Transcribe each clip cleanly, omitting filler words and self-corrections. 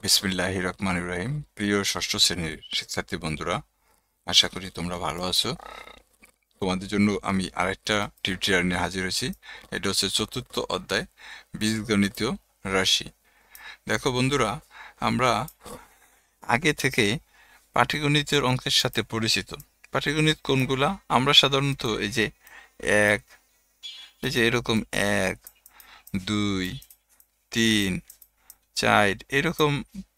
বিসমিল্লাহির রহমানির রহিম। প্রিয় ষষ্ঠ শ্রেণীর শিক্ষার্থী বন্ধুরা, আশা করি তোমরা ভালো আছো। তোমাদের জন্য আমি আরেকটা টিউটোরিয়াল নিয়ে হাজির হয়েছি। এটা হচ্ছে চতুর্থ অধ্যায়, বীজগণিতীয় রাশি। দেখো বন্ধুরা, আমরা আগে থেকে পাটিগণিতের অঙ্কের সাথে পরিচিত। পাটিগণিত কোনগুলা? আমরা সাধারণত এক এই যে এরকম 1, 2, 3, 4 এরকম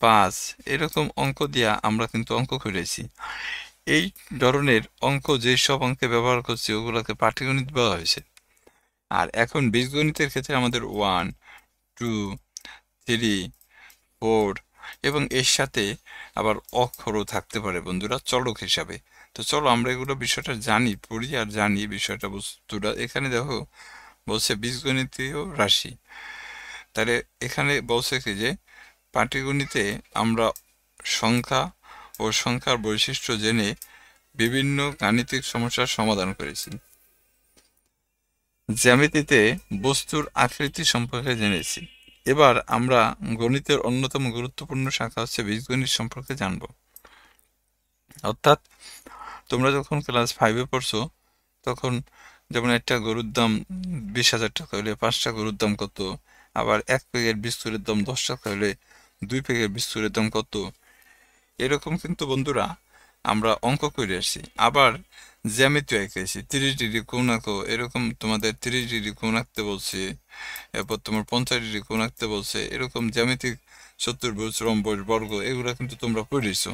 5 এরকম অঙ্ক দিয়া আমরা কিন্তু অঙ্ক করেছি। এই ধরনের অঙ্ক যেসব অঙ্কে ব্যবহার করছি ওগুলোকে পাটিগণিত বলা হয়েছে। আর এখন বীজগণিতের ক্ষেত্রে আমাদের 1, 2, 3, 4 এবং এর সাথে আবার অক্ষরও থাকতে পারে বন্ধুরা, চলক হিসাবে। তো চলো আমরা এগুলো বিষয়টা পড়ি আর জানি বিষয়টা, বস্তুটা। এখানে দেখো বলছে বীজগণিতীয় রাশি। তাহলে এখানে বলছে কি যে পাটিগণিতে আমরা সংখ্যা ও সংখ্যার বৈশিষ্ট্য জেনে বিভিন্ন গাণিতিক সমস্যার সমাধান করেছি। জ্যামিতিতে বস্তুর আকৃতি সম্পর্কে জেনেছি। এবার আমরা গণিতের অন্যতম গুরুত্বপূর্ণ শাখা হচ্ছে বীজগণিত সম্পর্কে জানব। অর্থাৎ তোমরা যখন ক্লাস 5-এ পড়ছো তখন যেমন একটা গরুর দাম 20,000 টাকা হলে 5টা গরুর দাম কত, আবার 1 প্যাকেট বিস্কুটের দাম 10 টাকা হলে 2 প্যাকেট বিস্কুটের দাম কত, এরকম কিন্তু বন্ধুরা আমরা অঙ্ক করে আসছি। আবার জ্যামিতি এঁকেছি, 30 ডিগ্রি কোণ আঁকো, এরকম তোমাদের 30 ডিগ্রি কোণ আঁকতে বলছে, এরপর তোমার 50 ডিগ্রি কোণ আঁকতে বলছে, এরকম জ্যামিতিক চতুর্ভুজ, রম্বস, বর্গ এগুলো কিন্তু তোমরা পড়েছো।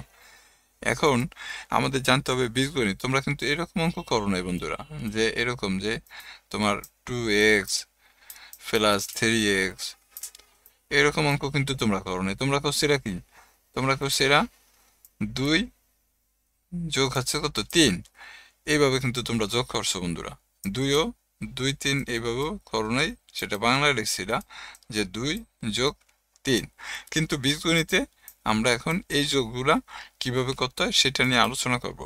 এখন আমাদের জানতে হবে বীজগণিত। তোমরা কিন্তু এরকম অঙ্ক করো নাই বন্ধুরা, যে এরকম যে তোমার 2x প্লাস 3x এরকম অঙ্ক কিন্তু তোমরা করো নাই। তোমরা করছো এরা কি? তোমরা করছো এরা 2 যোগ হচ্ছে কত 3, এইভাবে কিন্তু তোমরা যোগ করছো বন্ধুরা। 2 ও 2, 3 এইভাবেও করো নাই, সেটা বাংলায় লিখছিলা যে 2 যোগ 3। কিন্তু বীজগণিতে আমরা এখন এই যোগগুলা কিভাবে করতে হয় সেটা নিয়ে আলোচনা করব।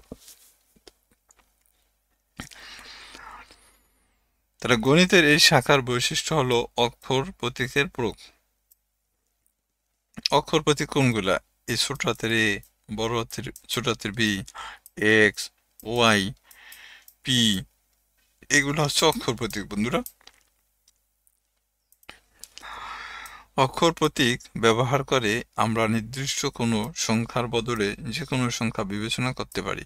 তাহলে গণিতের এই শাখার বৈশিষ্ট্য হলো অক্ষর প্রতীকের প্রয়োগ। অক্ষর প্রতীক কোনগুলা? এই ছোট হাতের এ, বড় হাতের ছোট হাতের বি, এক্স, ওয়াই, পি, এগুলো হচ্ছে অক্ষর প্রতীক বন্ধুরা। অক্ষর প্রতীক ব্যবহার করে আমরা নির্দিষ্ট কোনো সংখ্যার বদলে যে কোনো সংখ্যা বিবেচনা করতে পারি।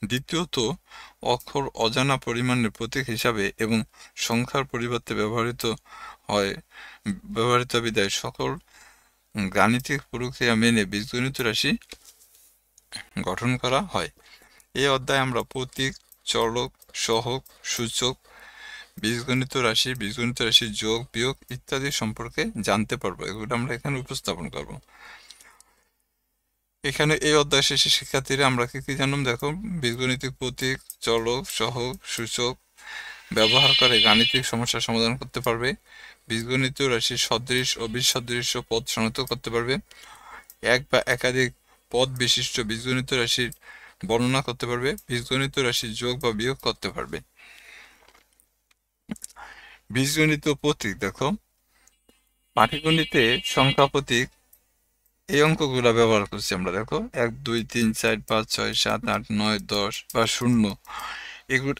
দ্বিতীয়ত, অক্ষর অজানা পরিমাণের প্রতীক হিসাবে এবং সংখ্যার পরিবর্তে ব্যবহৃত বিধায় সকল গাণিতিক প্রক্রিয়া মেনে বীজগণিত রাশি গঠন করা হয়। এই অধ্যায়ে আমরা প্রতীক, চলক, সহগ, সূচক, বীজগণিত রাশির যোগ, বিয়োগ ইত্যাদি সম্পর্কে জানতে পারবো। এগুলো আমরা এখানে উপস্থাপন করব। এখানে এই অধ্যায় শেষে শিক্ষার্থীরা আমরা কি জানলাম? দেখো, বীজগণিতিক প্রতীক, চলক, সহগ, সূচক ব্যবহার করে গাণিতিক সমস্যার সমাধান করতে পারবে। বীজগণিতীয় রাশির সদৃশ ও বিসদৃশ পদ শনাক্ত করতে পারবে। এক বা একাধিক পদ বিশিষ্ট বীজগণিত রাশির বর্ণনা করতে পারবে। বীজগণিত রাশির যোগ বা বিয়োগ করতে পারবে। বীজগণিত প্রতীক দেখো, পাটিগণিতে সংখ্যা প্রতীক এই অঙ্কগুলা ব্যবহার করছি আমরা। দেখো 1, 2, 3, 4, 5, 6, 7, 8, 9, 10 বা 0, এগুলো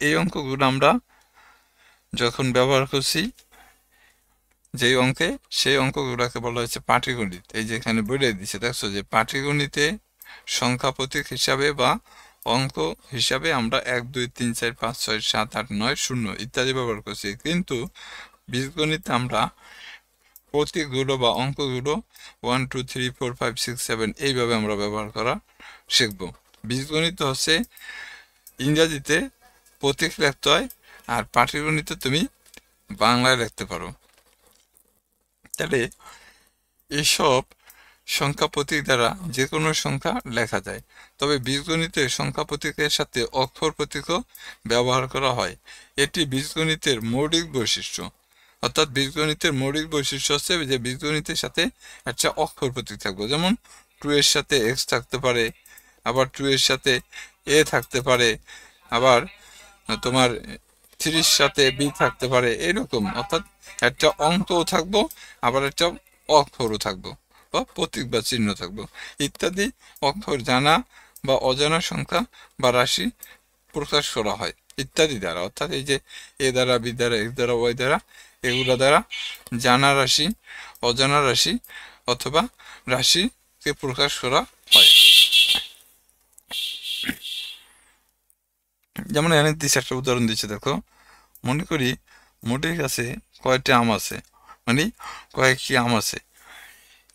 এই অঙ্কগুলো আমরা যখন ব্যবহার করছি যেই অঙ্কে, সেই অঙ্কগুলোকে বলা হয়েছে পাটিগণিত। এই যে এখানে বলে দিচ্ছে, দেখছো যে পাটিগণিতে সংখ্যা প্রতীক হিসাবে বা অঙ্ক হিসাবে আমরা 1, 2, 3, 4, 5, 6, 7, 8, 9, 0 ইত্যাদি ব্যবহার করছি। কিন্তু বীজগণিতে আমরা প্রতীকগুলো বা অঙ্কগুলো 1, 2, 3, 4, 5, 6, 7 এইভাবে আমরা ব্যবহার করা শিখব। বীজগণিত হচ্ছে ইংরাজিতে প্রতীক লিখতে হয়, আর পাটিগণিতে তুমি বাংলায় লিখতে পারো। তাহলে এসব সংখ্যা প্রতীক দ্বারা যে কোনো সংখ্যা লেখা যায়। তবে বীজগণিতে সংখ্যা প্রতীকের সাথে অক্ষর প্রতীকও ব্যবহার করা হয়। এটি বীজগণিতের মৌলিক বৈশিষ্ট্য। অর্থাৎ বীজগণিতের মৌলিক বৈশিষ্ট্য হচ্ছে যে বীজগণিতের সাথে একটা অক্ষর প্রতীক থাকবে। যেমন 2 এর সাথে এক্স থাকতে পারে, আবার 2 এর সাথে এ থাকতে পারে, আবার তোমার 3 এর সাথে বি থাকতে পারে, এরকম। অর্থাৎ একটা অঙ্কও থাকবো, আবার একটা অক্ষরও থাকবো। বা প্রতীক বা চিহ্ন থাকবে ইত্যাদি অক্ষর জানা বা অজানা সংখ্যা বা রাশি প্রকাশ করা হয় ইত্যাদি দ্বারা, অর্থাৎ এই যে এ দ্বারা, বি দ্বারা, এক্স দ্বারা, ওয়াই দ্বারা, এগুলো দ্বারা জানা রাশি, অজানা রাশি অথবা রাশিকে প্রকাশ করা হয়। যেমন এখানে দিচ্ছে একটা উদাহরণ দিচ্ছে, দেখো মনে করি মোটির কাছে কয়টি আম আছে, মানে কয়েকটি আম আছে।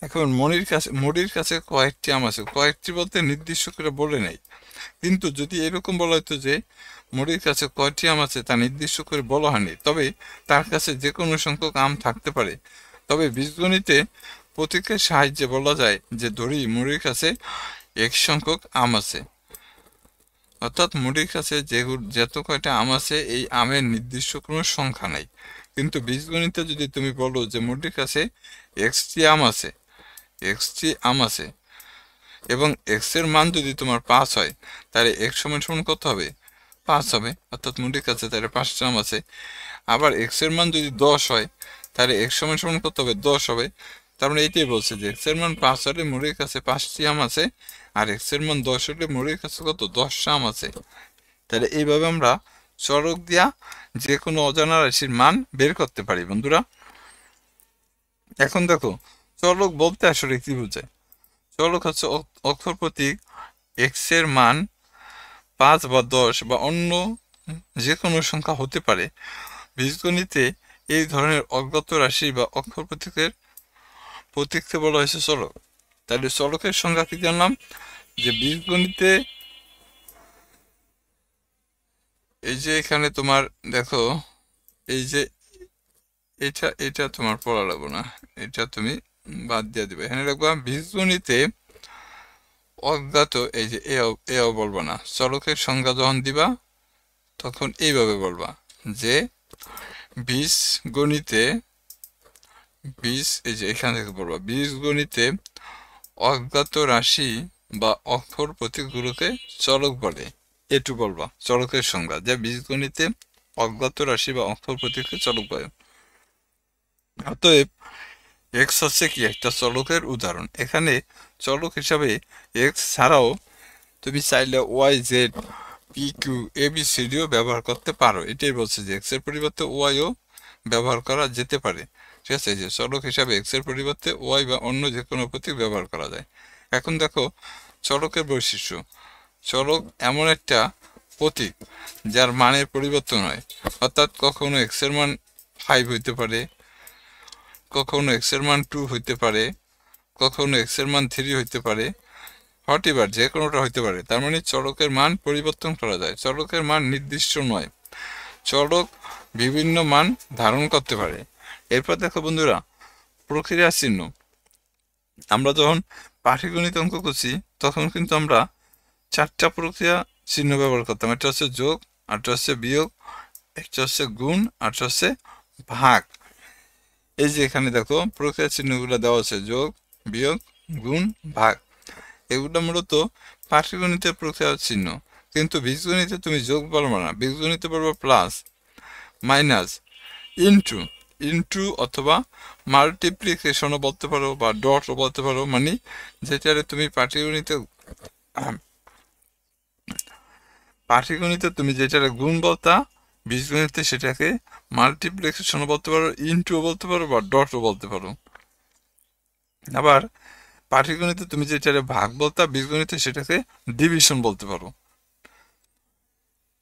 এখন মোটির কাছে কয়েকটি আম আছে, কয়েকটি বলতে নির্দিষ্ট করে বলে নেই, কিন্তু যদি এরকম বলা হতো যে মোটির কাছে কয়টি আম আছে তা নির্দিষ্ট করে বলা হয়নি, তবে তার কাছে যে কোনো সংখ্যক আম থাকতে পারে। তবে বীজগণিতে প্রতীকের সাহায্যে বলা যায় যে ধরি মুড়ির কাছে এক সংখ্যক আম আছে, অর্থাৎ মুড়ির কাছে যত কয়টা আম আছে এই আমের নির্দিষ্ট কোনো সংখ্যা নাই। কিন্তু বীজগণিতে যদি তুমি বলো যে মুড়ির কাছে এক্সটি আম আছে, এক্সটি আম আছে এবং এক্স এর মান যদি তোমার 5 হয়, তাহলে এক্স সমান সমান কত হবে? 5 হবে, অর্থাৎ মুড়ির কাছে তাহলে 5টা আম আছে। আবার এক্স এর মান যদি 10 হয়, তাহলে এক্স সমান সমান কত হবে? 10 হবে। তার মানে এইটাই বলছে যে এক্স এর মান 5 হলে মুড়ির কাছে 5টি আম আছে, আর এক্স এর মান 10 হলে মুড়ির কাছে কত? 10টা আম আছে। তাহলে এইভাবে আমরা চলক দিয়া যে কোনো অজানা রাশির মান বের করতে পারি বন্ধুরা। এখন দেখো চলক বলতে আসলে কি বোঝায়? চলক হচ্ছে অক্ষর প্রতীক এক্স এর মান 5 বা 10 বা অন্য যে কোনো সংখ্যা হতে পারে। বীজগণিতে এই ধরনের অজ্ঞাত রাশি বা অক্ষর প্রতীককে বলা হয়েছে চলক। তাহলে চলকের সংজ্ঞা কি জানলাম? যে বীজগণিতে এই যে এখানে তোমার দেখো এই যে এটা তোমার পড়া লাগবে না, এটা তুমি বাদ দিয়ে দিবে। এখানে দেখবা বীজগণিতে অজ্ঞাত, এই যে এও বলবা না, চলকের সংজ্ঞা যখন দিবা তখন এইভাবে বলবা যে বীজগণিতে এই যে এখান থেকে বলবা বীজগণিতে অজ্ঞাত রাশি বা অক্ষর প্রতীকগুলোকে চলক বলে। এটু বলবা চলকের সংজ্ঞা, যে বীজগণিতে অজ্ঞাত রাশি বা অক্ষর প্রতীককে চলক বলে। অতএব এক্স হচ্ছে কি একটা চলকের উদাহরণ। এখানে চলক হিসাবে এক্স ছাড়াও তুমি চাইলে ওয়াই, জেড, পি, কিউ, এ, বি, সি, ডিও ব্যবহার করতে পারো। এটাই বলছে যে এক্স এর পরিবর্তে ওয়াইও ব্যবহার করা যেতে পারে। ঠিক আছে, যে চলক হিসাবে এক্স এর পরিবর্তে ওয়াই বা অন্য যে কোনো প্রতীক ব্যবহার করা যায়। এখন দেখো চলকের বৈশিষ্ট্য। চলক এমন একটা প্রতীক যার মানের পরিবর্তন হয়, অর্থাৎ কখনো এক্স এর মান 5 হইতে পারে, কখনো এক্স এর মান 2 হইতে পারে, কখনো এক্স এর মান 3 হইতে পারে, হোয়াটএভার যে কোনোটা হইতে পারে। তার মানে চলকের মান পরিবর্তন করা যায়, চলকের মান নির্দিষ্ট নয়, চলক বিভিন্ন মান ধারণ করতে পারে। এরপর দেখো বন্ধুরা প্রক্রিয়া চিহ্ন। আমরা যখন পাটিগণিত অঙ্ক করছি তখন কিন্তু আমরা 4টা প্রক্রিয়া চিহ্ন ব্যবহার করতাম। একটা হচ্ছে যোগ, আরেকটা হচ্ছে বিয়োগ, একটা হচ্ছে গুণ, আরেকটা হচ্ছে ভাগ। এই যে এখানে দেখো প্রক্রিয়া চিহ্নগুলো দেওয়া আছে, যোগ, বিয়োগ, গুণ, ভাগ। এগুলো মূলত পাটিগণিতের প্রক্রিয়া চিহ্ন। কিন্তু বীজগণিতে তুমি যোগ বলবো না, বীজগণিতে বলবো প্লাস, মাইনাস, ইন্টু অথবা মাল্টিপ্লিকেশনও বলতে পারো বা ডটও বলতে পারো। মানে যেটারে তুমি পাটিগণিতে তুমি যেটারে গুণ বলতা, বীজগণিতে সেটাকে মাল্টিপ্লিকেশনও বলতে পারো, ইন্টুও বলতে পারো বা ডটও বলতে পারো। আবার পাটিগণিতে তুমি যেটারে ভাগ বলতা, বীজগণিতে সেটাকে ডিভিশন বলতে পারো।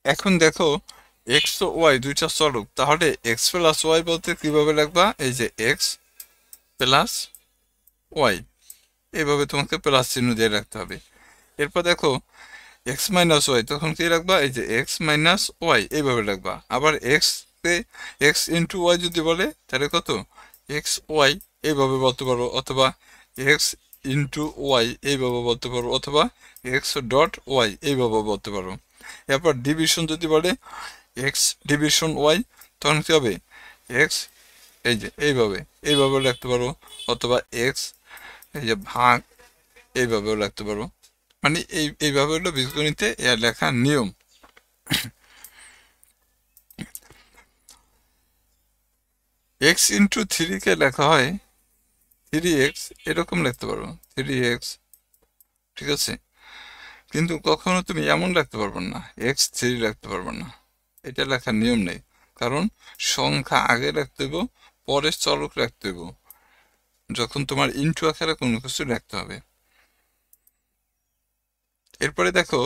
এখন দেখো এক্স ও ওয়াই দুইটা চলক, তাহলে এক্স প্লাস ওয়াই বলতে কিভাবে লিখবা? এই যে এক্স প্লাস ওয়াই, এইভাবে তোমাকে প্লাস চিহ্ন দিয়ে রাখতে হবে। এরপর দেখো এক্স মাইনাস ওয়াই, তখন কি রাখবা? এই যে এক্স মাইনাস ওয়াই, এইভাবে রাখবা। আবার এক্স ইন্টু ওয়াই যদি বলে তাহলে কত? এক্স ওয়াই, এইভাবে বলতে পারো, অথবা এক্স ইন্টু ওয়াই এইভাবে বলতে পারো, অথবা এক্স ডট ওয়াই এইভাবে বলতে পারো। এরপর ডিভিশন যদি বলে এক্স ডিভিশন ওয়াই, তখন কি হবে? এক্স এই যে এইভাবে লিখতে পারো, অথবা এক্স এই যে ভাগ এইভাবেও লিখতে পারো। মানে এইভাবে হলো বীজগণিতে এর লেখার নিয়ম। এক্স ইন্টু 3 কে লেখা হয় 3x এরকম লিখতে পারো 3x, ঠিক আছে। কিন্তু কখনো তুমি এমন রাখতে পারবে না x3 রাখতে পারবে না, এটা লেখার নিয়ম নেই। কারণ সংখ্যা আগে রাখতে হইব, পরে চলক রাখতে হইব, যখন তোমার ইনটু আকারে কোনো কিছু রাখতে হবে। এরপরে দেখো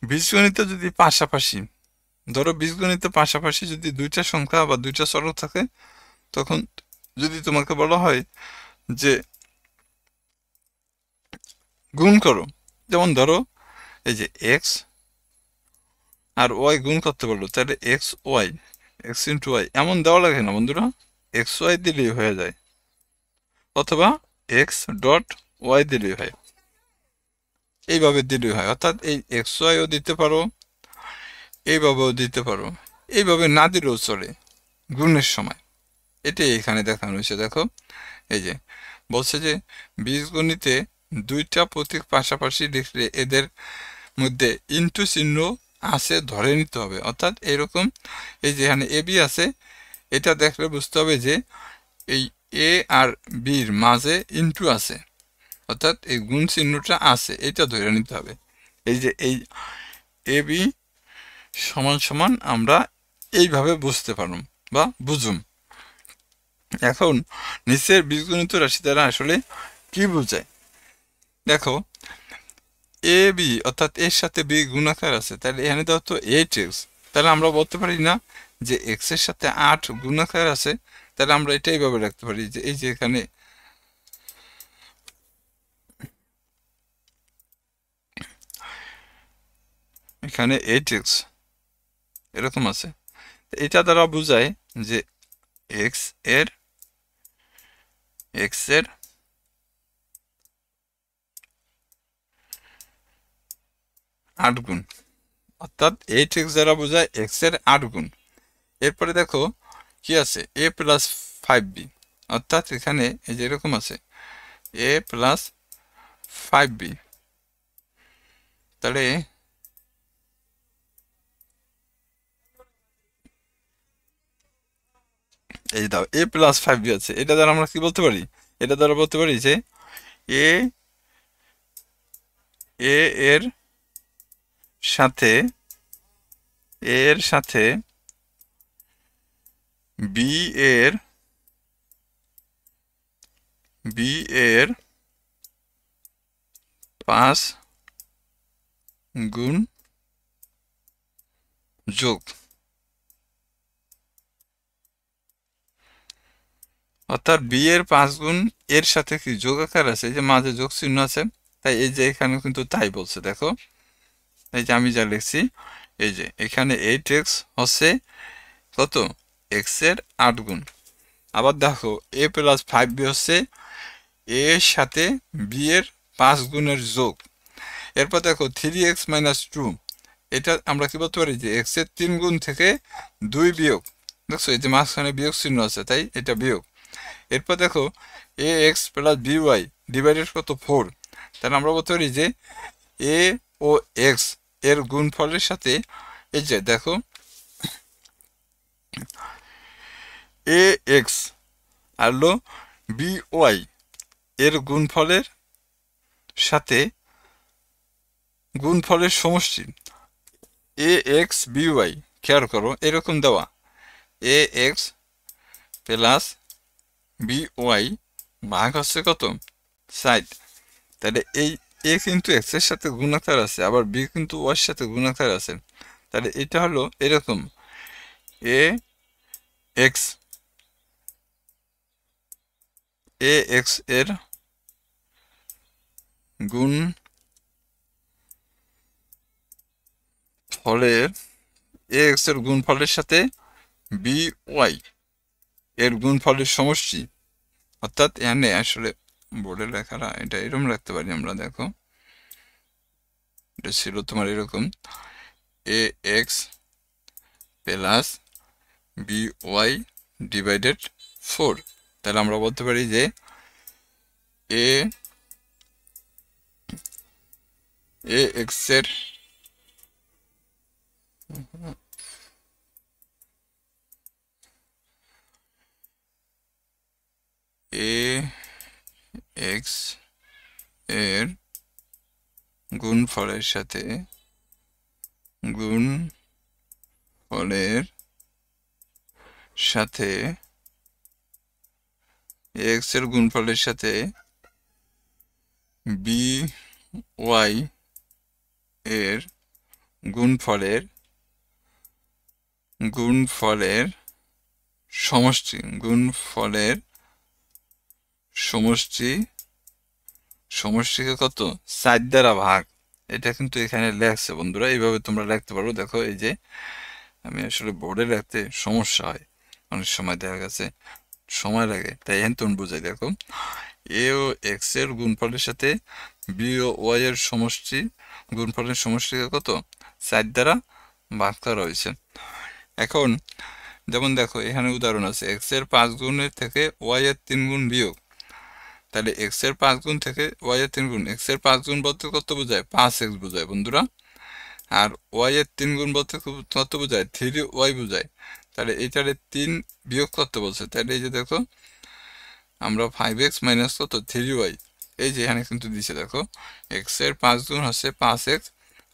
বীজগণিতে যদি পাশাপাশি, ধরো বীজগণিতে পাশাপাশি যদি দুইটা সংখ্যা বা দুইটা চলক থাকে, তখন যদি তোমাকে বলা হয় যে গুণ করো, যেমন ধরো এই যে এক্স আর ওয়াই গুণ করতে পারলো, তাহলে X Y, X into Y এমন দেওয়া লাগে না বন্ধুরা, এক্স ওয়াই দিলেই হয়ে যায়, অথবা এক্স ডট ওয়াই দিলেই হয়, এইভাবে দিলেই হয়। অর্থাৎ এই এক্স ওয়াইও দিতে পারো, এইভাবেও দিতে পারো, এইভাবে না দিলেও চলে গুণের সময়। এটাই এখানে দেখানো হয়েছে। দেখো এই যে বলছে যে বীজগণিতে দুইটা প্রতীক পাশাপাশি লিখলে এদের মধ্যে ইনটু চিহ্ন আছে ধরে নিতে হবে। অর্থাৎ এরকম এই যে এখানে এ বি আছে, এটা দেখলে বুঝতে হবে যে এই এ আর বির মাঝে ইনটু আছে, অর্থাৎ এই গুণ চিহ্নটা আছে, এটা ধরে নিতে হবে। এই যে এই এ বি সমান সমান আমরা এইভাবে বুঝতে পারলাম বা বুঝুম। এখন নিচের বীজগণিত রাশি দ্বারা আসলে কি বোঝায় দেখো, এ বি অর্থাৎ এর সাথে বি গুণাকার আছে, তাহলে এখানে দাও তো 8x, তাহলে আমরা বলতে পারি না যে এক্স এর সাথে 8 গুণাকার আছে, তাহলে আমরা এটা এইভাবে রাখতে পারি যে এই যে এখানে 8x এরকম আছে। এটা দ্বারা বোঝায় যে এক্স এর 8 গুণ, অর্থাৎ 8x দ্বারা বোঝায় এক্স এর 8 গুণ। এরপরে দেখো কি আছে, a প্লাস 5b, অর্থাৎ এখানে এই যে এরকম আছে a প্লাস 5b, তাহলে এই দাও a প্লাস 5b আছে, এটা দ্বারা আমরা কি বলতে পারি, এটা দ্বারা বলতে পারি যে a এর সাথে বি এর বি এর 5 গুণ যোগ, অর্থাৎ বি এর 5 গুণ এর সাথে কি যোগ আকার আছে, এই যে মাঝে যোগ চিহ্ন আছে, তাই এই যে এখানে কিন্তু তাই বলছে। দেখো এই যে আমি যা লিখছি, এই যে এখানে 8x হচ্ছে কত, এক্স এর 8 গুণ। আবার দেখো a প্লাস 5b হচ্ছে a এর সাথে b এর 5 গুণের যোগ। এরপর দেখো 3x মাইনাস 2, এটা আমরা কি বলতে পারি যে x এর 3 গুণ থেকে 2 বিয়োগ, দেখছো এই যে মাঝখানে বিয়োগ চিহ্ন আছে, তাই এটা বিয়োগ। এরপর দেখো ax প্লাস by ডিভাইডেড কত 4, তাহলে আমরা বলতে পারি যে a ও x এর গুণফলের সাথে এই যে দেখো ax আর হলো by এর গুণফলের সাথে গুণফলের সমষ্টি ax by, খেয়াল করো এরকম দেওয়া ax প্লাস by ভাগ হচ্ছে কত 60, তাহলে এই a কিন্তু x এর সাথে গুণাকার আছে, আবার b কিন্তু y এর সাথে গুণাকার আছে, তাহলে এটা হলো এরকম ax এর গুণ ফলের ax এর গুণফলের সাথে by এর গুণফলের সমষ্টি, অর্থাৎ এখানে আসলে বোর্ডে লেখাটা এটা এরকম রাখতে পারি আমরা। দেখো এটা ছিল তোমার এরকম ax প্লাস by ডিভাইডেড 4, তাহলে আমরা বলতে পারি যে ax এর এক্স এর গুণফলের সাথে এক্স এর গুণফলের সাথে বি ওয়াই এর গুণফলের সমষ্টিকে কত 4 দ্বারা ভাগ। এটা কিন্তু এখানে লেখছে বন্ধুরা, এইভাবে তোমরা লিখতে পারো। দেখো এই যে আমি আসলে বোর্ডে লিখতে সমস্যা হয়, অনেক সময় দেখা গেছে সময় লাগে, তাই এখানে তুমি বুঝাই। দেখো এ ও এক্স এর গুণফলের সাথে বি ও ওয়াই এর গুণফলের সমষ্টিকে কত 4 দ্বারা ভাগ করা হয়েছে। এখন যেমন দেখো এখানে উদাহরণ আছে, এক্স এর 5 গুণের থেকে ওয়াই এর 3 গুণ বিয়োগ। তাহলে এক্স এর 5 গুণ থেকে ওয়াই এর 3 গুণ, এক্স এর 5 গুণ বলতে কত বোঝায় 5x বোঝায় বন্ধুরা, আর ওয়াই এর 3 গুণ বলতে কত বোঝায় 3y বোঝায়। তাহলে এইটারে 3 বিয়োগ করতে বলছে, তাহলে এই যে দেখো আমরা 5x মাইনাস কত 3y, এই যে এখানে কিন্তু দিছে। দেখো এক্স এর 5 গুণ হচ্ছে 5x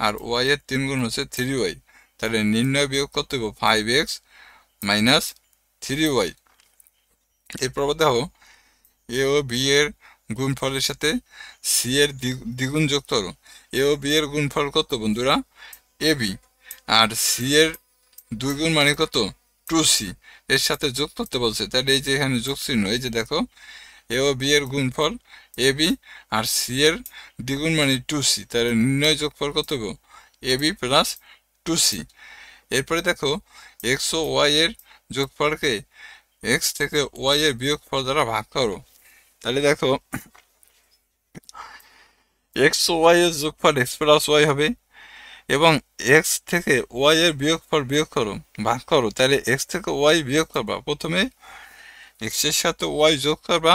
আর ওয়াই এর 3 গুণ হচ্ছে 3y, তাহলে নির্ণয় বিয়োগ করতে হবে 5x মাইনাস 3y। এরপর দেখো এ ও বি এর গুণফলের সাথে সি এর দ্বিগুণ যোগ করো। এ ও বি এর গুণফল কত বন্ধুরা এ বি, আর সি এর 2 গুণ মানে কত 2c, এর সাথে যোগ করতে বলছে। তাহলে এই যে এখানে যোগ চিহ্ন, এই যে দেখো এ ও বি এর গুণফল এ বি আর সি এর দ্বিগুণ মানে 2c, তাহলে নির্ণয় যোগফল কত হবে এ বি প্লাস 2c। এরপরে দেখো এক্স ও ওয়াই এর যোগফলকে এক্স থেকে ওয়াই এর বিয়োগফল দ্বারা ভাগ করো। তাহলে দেখো এক্স ও ওয়াই এর যোগফল এক্স প্লাস ওয়াই হবে, এবং এক্স থেকে ওয়াই এর বিয়োগফল ভাগ করো। তাহলে এক্স থেকে ওয়াই বিয়োগ করবা, প্রথমে এক্স এর সাথে ওয়াই যোগ করবা,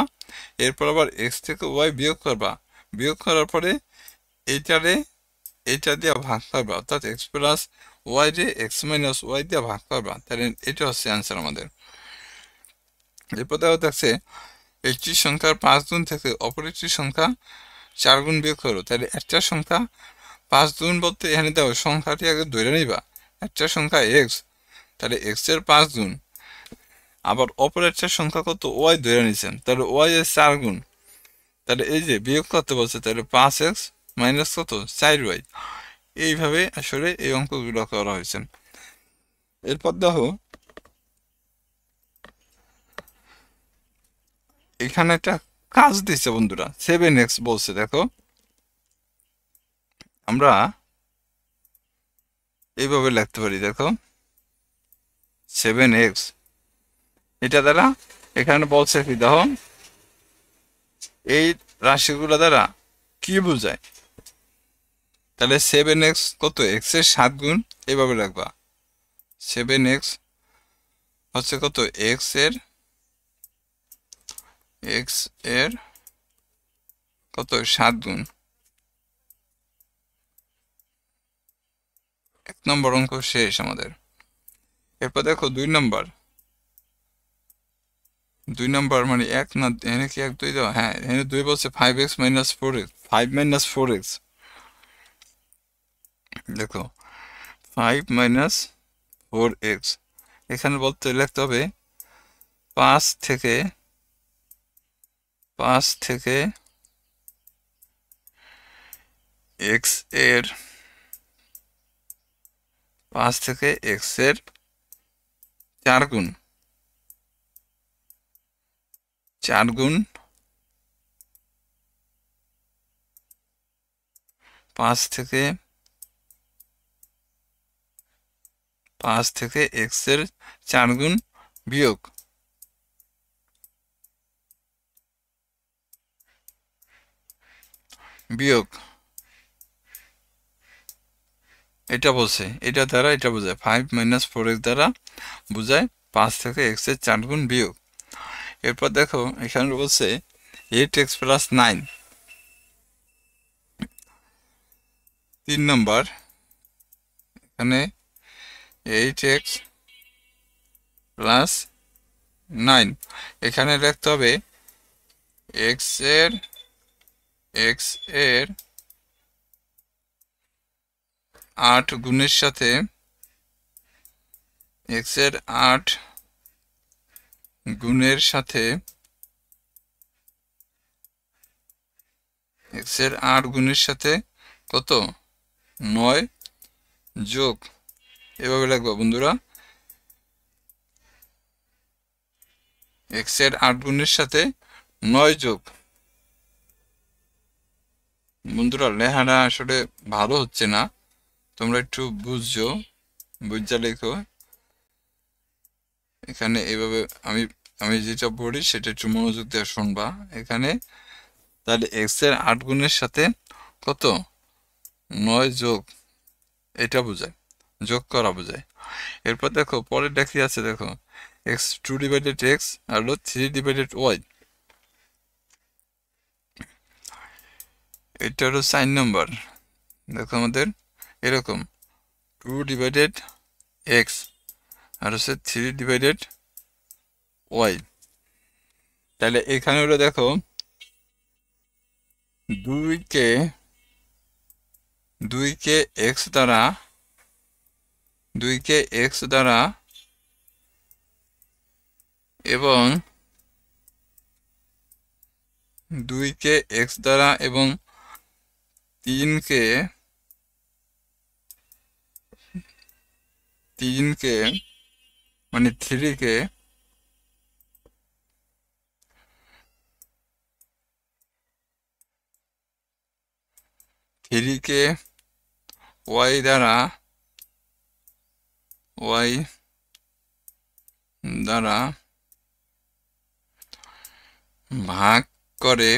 এরপর আবার এক্স থেকে ওয়াই বিয়োগ করবা, বিয়োগ করার পরে এইটা দিয়ে ভাগ করবা, অর্থাৎ এক্স প্লাস ওয়াই রে এক্স মাইনাস ওয়াই দিয়ে ভাগ করবা। তাহলে এটা হচ্ছে অ্যান্সার আমাদের। এরপর দেখছে একটি সংখ্যার 5 গুণ থেকে অপর একটি সংখ্যা 4 গুণ বিয়োগ করো। তাহলে একটা সংখ্যা 5 গুণ বলতে এখানে দেখো সংখ্যাটি আগে ধরে নিবা, একটা সংখ্যা এক্স, তাহলে এক্স এর 5 গুণ, আবার অপর একটা সংখ্যা কত ওয়াই ধরে নিছেন, তাহলে ওয়াই এর 4 গুণ। তাহলে এই যে বিয়োগ করতে বলছে, তাহলে 5x মাইনাস কত 4y। এইভাবে আসলে এই অঙ্কগুলো করা হয়েছে। এরপর দেখো এখানে একটা কাজ দিচ্ছে বন্ধুরা, 7x বলছে। দেখো আমরা এইভাবে লিখতে পারি, দেখো 7x, এটা দ্বারা এখানে বলছে কি দেখো এই রাশিগুলো দ্বারা কি বোঝায়। তাহলে 7x কত এক্স এর 7 গুণ, এইভাবে রাখবা 7x হচ্ছে কত এক্স এর কত 7 গুণ। 1 নম্বর অঙ্ক শেষ আমাদের। এরপর দেখো 2 নম্বর মানে 1 না, এখানে কি 1 2 দাও, হ্যাঁ এখানে 2 বলছে 5x minus 4x, 5 minus 4x। দেখো 5 মাইনাস 4x, এখানে বলতে লিখতে হবে 5 থেকে x এর 4 গুণ 5 থেকে x এর 4 গুণ বিয়োগ। এটা বলছে, এটা দ্বারা এটা বোঝায় 5 মাইনাস 4x দ্বারা বোঝায় 5 থেকে x এর 4 গুণ বিয়োগ। এরপর দেখো এখানে বলছে 8x প্লাস 9, 3 নম্বর এখানে 8x প্লাস 9, এখানে লিখতে হবে x এর এক্স এর 8 গুণের সাথে এক্স এর 8 গুণের সাথে এক্স এর 8 গুণের সাথে কত 9 যোগ, এভাবে লিখবো বন্ধুরা, এক্স এর 8 গুণের সাথে 9 যোগ। বন্ধুরা লেখাটা আসলে ভালো হচ্ছে না, তোমরা একটু বুঝছো, বুঝা লেখো। এখানে এইভাবে আমি আমি যেটা পড়ি সেটা একটু মনোযোগ দিয়ে শুনবা। এখানে তাহলে এক্স এর 8 গুণের সাথে কত 9 যোগ, এটা বোঝায়, যোগ করা বোঝায়। এরপর দেখো পরেরটা কি আছে, দেখো এক্স 2 ডিভাইডেড এক্স আর হলো 3 ডিভাইডেড ওয়াই। এটা হলো 4 নম্বর। দেখো আমাদের এরকম 2 ডিভাইডেড এক্স আর হচ্ছে 3 ডিভাইডেড ওয়াই। তাহলে এখানে হলো দেখো 2কে এক্স দ্বারা 2কে এক্স দ্বারা এবং 2কে এক্স দ্বারা এবং 3কে মানে 3কে ওয়াই দ্বারা ভাগ করে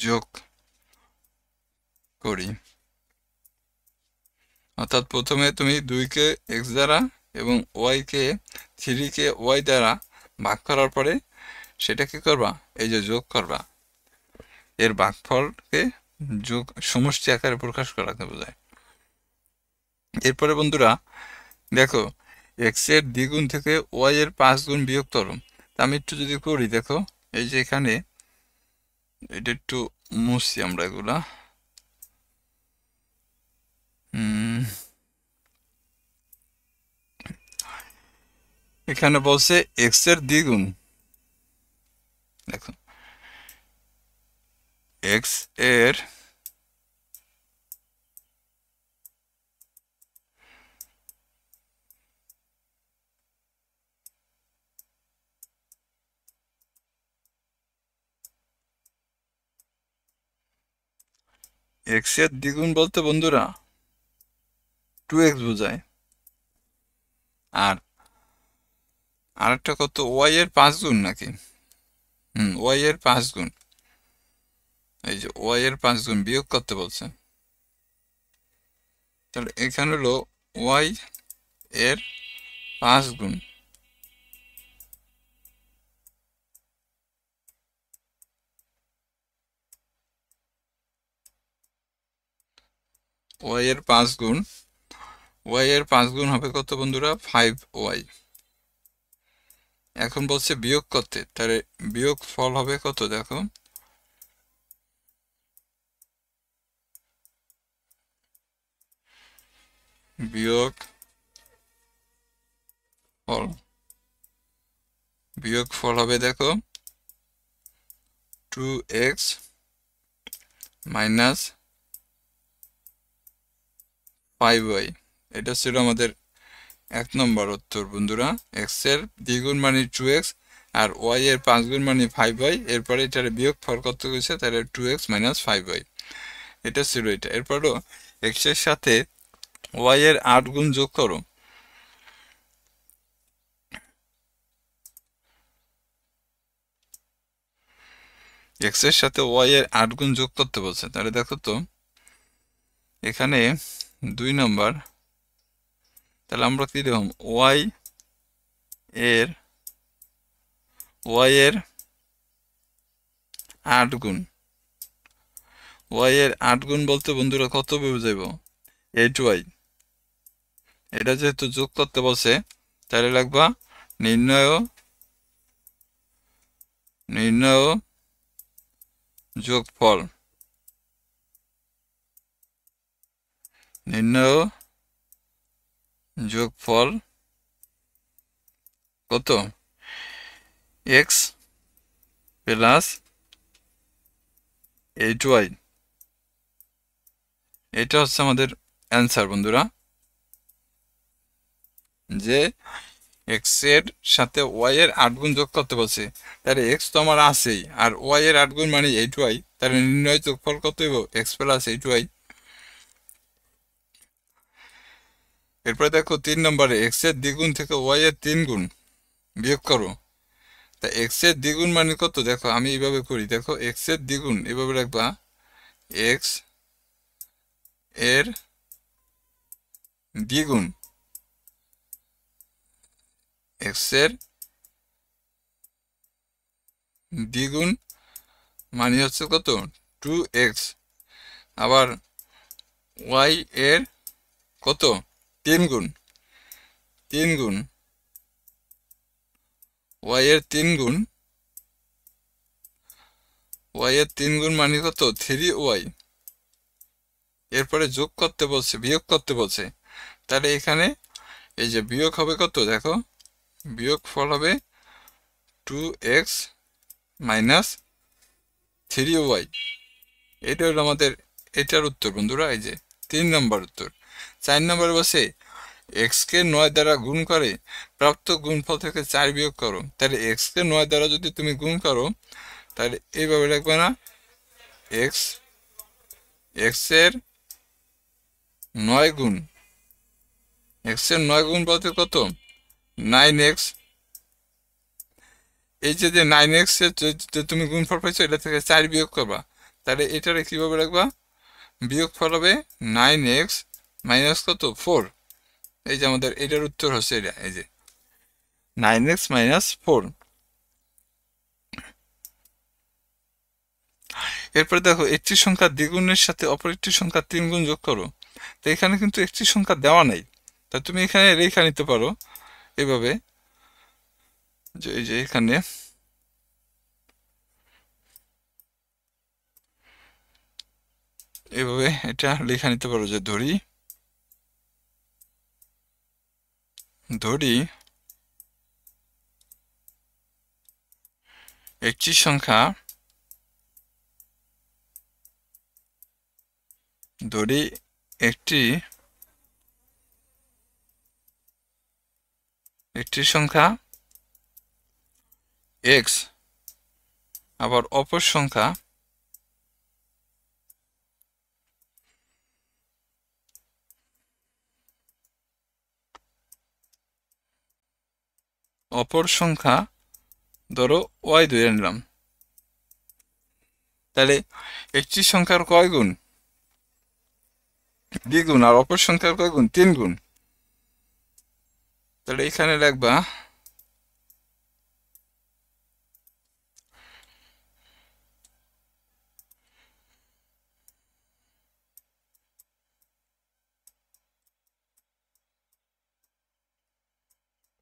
যোগ করি। অর্থাৎ প্রথমে তুমি 2কে এক্স দ্বারা এবং ওয়াইকে 3কে ওয়াই দ্বারা ভাগ করার পরে সেটা কি করবা, এই যে যোগ করবা, এর ভাগফলকে যোগ সমষ্টি আকারে প্রকাশ করাকে বোঝায়। এরপরে বন্ধুরা দেখো এক্স এর দ্বিগুণ থেকে ওয়াই এর 5 গুণ বিয়োগ করো। তা আমি একটু যদি করি, দেখো এই যে এখানে এটা একটু মুছি আমরা এগুলা, এখানে বলছে এক্স এর দ্বিগুণ, দেখো এক্স এর দ্বিগুণ বলতে বন্ধুরা 2x বোঝায়। আর আরেকটা কত, ওয়াই এর 5 গুণ নাকি, ওয়াই এর 5 গুণ, এই যে ওয়াই এর 5 গুণ বিয়োগ করতে বলছে। তাহলে এখানে হলো ওয়াই এর 5 গুণ, ওয়াই এর 5 গুণ, ওয়াই এর 5 গুণ হবে কত বন্ধুরা, 5y। এখন বলছে বিয়োগ করতে, তাহলে বিয়োগ ফল হবে কত, দেখো বিয়োগ ফল হবে দেখো 2x মাইনাস 5y। এটা ছিল আমাদের 1 নম্বর উত্তর বন্ধুরা। এক্স এর দ্বিগুণ মানে 2x আর ওয়াই এর 5 গুণ মানে 5y। এরপরে এটার বিয়োগ ফল কত হয়েছে, তাহলে 2x মাইনাস 5y, এটা ছিল এটা। এরপরও এক্স এর সাথে ওয়াই এর 8 গুণ যোগ করো। এক্স এর সাথে ওয়াই এর 8 গুণ যোগ করতে বলছে, তাহলে দেখো তো এখানে 2 নম্বর, তাহলে আমরা কি দেখুন ওয়াই এর 8 গুণ, ওয়াই এর 8 গুণ বলতে বন্ধুরা কত বোঝাইব, 8y। এটা যেহেতু যোগ করতে বলছে তাহলে লাগবা নির্ণয় নির্ণয় যোগফল, নির্ণয় যোগফল কত? x plus 8y। এটা হচ্ছে আমাদের অ্যান্সার বন্ধুরা, যে x এর সাথে y এর 8 গুণ যোগ করতে বলছে, তাহলে x তো আমার আছেই, আর y এর 8 গুণ মানে 8y, তাহলে নির্ণয় যোগফল কত হইব? x plus 8y। এরপরে দেখো 3 নম্বরে x এর দ্বিগুণ থেকে y এর 3 গুণ বিয়োগ করো। তা x এর দ্বিগুণ মানে কত? দেখো আমি এইভাবে করি, দেখো x এর দ্বিগুণ এভাবে রাখবা, x এর দ্বিগুণ, x এর দ্বিগুণ মানে হচ্ছে কত? 2x। আবার y এর কত? 3 গুণ, 3 গুণ, y এর 3 গুণ, y এর 3 গুণ মানে কত? 3y। এরপরে যোগ করতে বলছে, বিয়োগ করতে বলছে, তাহলে এখানে এই যে বিয়োগ হবে কত? দেখো বিয়োগ ফল হবে 2x মাইনাস 3y। এটা হলো আমাদের এটার উত্তর বন্ধুরা, এই যে 3 নম্বর উত্তর। 4 নম্বর বসে x কে 9 দ্বারা গুণ করে প্রাপ্ত গুণফল থেকে 4 বিয়োগ করো। তাহলে x কে 9 দ্বারা যদি তুমি গুণ করো তাহলে এইভাবে লিখবে না, x এর 9 গুণ, x এর 9 গুণ বলতে কত? 9x। এই যে 9x এর যে তুমি গুণফল পাইছো এটা থেকে 4 বিয়োগ করবা, তাহলে এটারে কিভাবে রাখবা? বিয়োগফল হবে 9x মাইনাস কত? 4। এই যে আমাদের এটার উত্তর হচ্ছে এটা, এই যে 9x মাইনাস 4। এরপরে দেখো একটি সংখ্যা দ্বিগুণের সাথে অপর একটি সংখ্যা 3 গুণ যোগ করো। তো এখানে কিন্তু একটি সংখ্যা দেওয়া নাই, তা তুমি এখানে রেখা নিতে পারো এভাবে, যে এই যে এখানে এভাবে এটা লেখা নিতে পারো, যে ধরি একটি সংখ্যা, ধরি একটি সংখ্যা x, আবার অপর সংখ্যা ধরো y ধরে নিলাম। তাহলে একটি সংখ্যার কয় গুণ? দ্বিগুণ। আর অপর সংখ্যার কয় গুণ? 3 গুণ। তাহলে এখানে লিখবা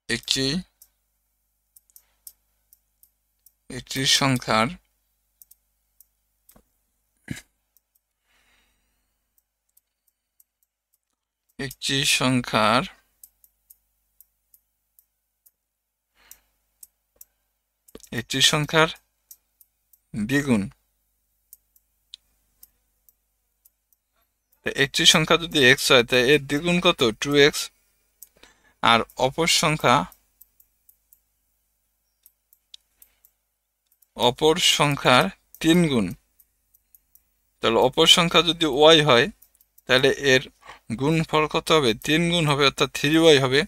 একটি সংখ্যার দ্বিগুণ। একটি সংখ্যা যদি x হয় তাই এর দ্বিগুণ কত? 2x। আর অপর সংখ্যার 3 গুণ। তাহলে অপর সংখ্যা যদি y হয় তাহলে এর গুণফল কত হবে? 3 গুণ হবে, অর্থাৎ 3y হবে।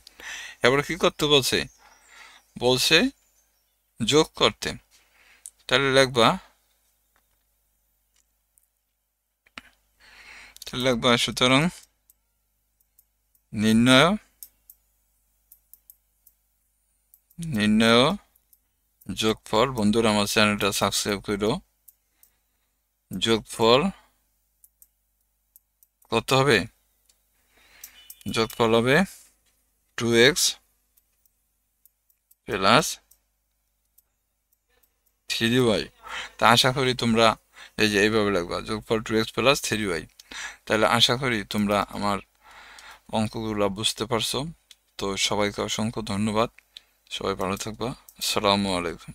এবার কি করতে বলছে? যোগ করতে। তাহলে লিখবা সুতরাং নির্ণয় যোগফল, বন্ধুরা আমার চ্যানেলটা সাবস্ক্রাইব করো, যোগফল কত হবে? যোগফল হবে 2x প্লাস 3y। তা আশা করি তোমরা এই যে এইভাবে লিখবা, যোগফল 2x প্লাস 3y। তাহলে আশা করি তোমরা আমার অঙ্কগুলো বুঝতে পারছো। তো সবাইকে অসংখ্য ধন্যবাদ। সবাই ভালো থাকবা। আসসালামু আলাইকুম।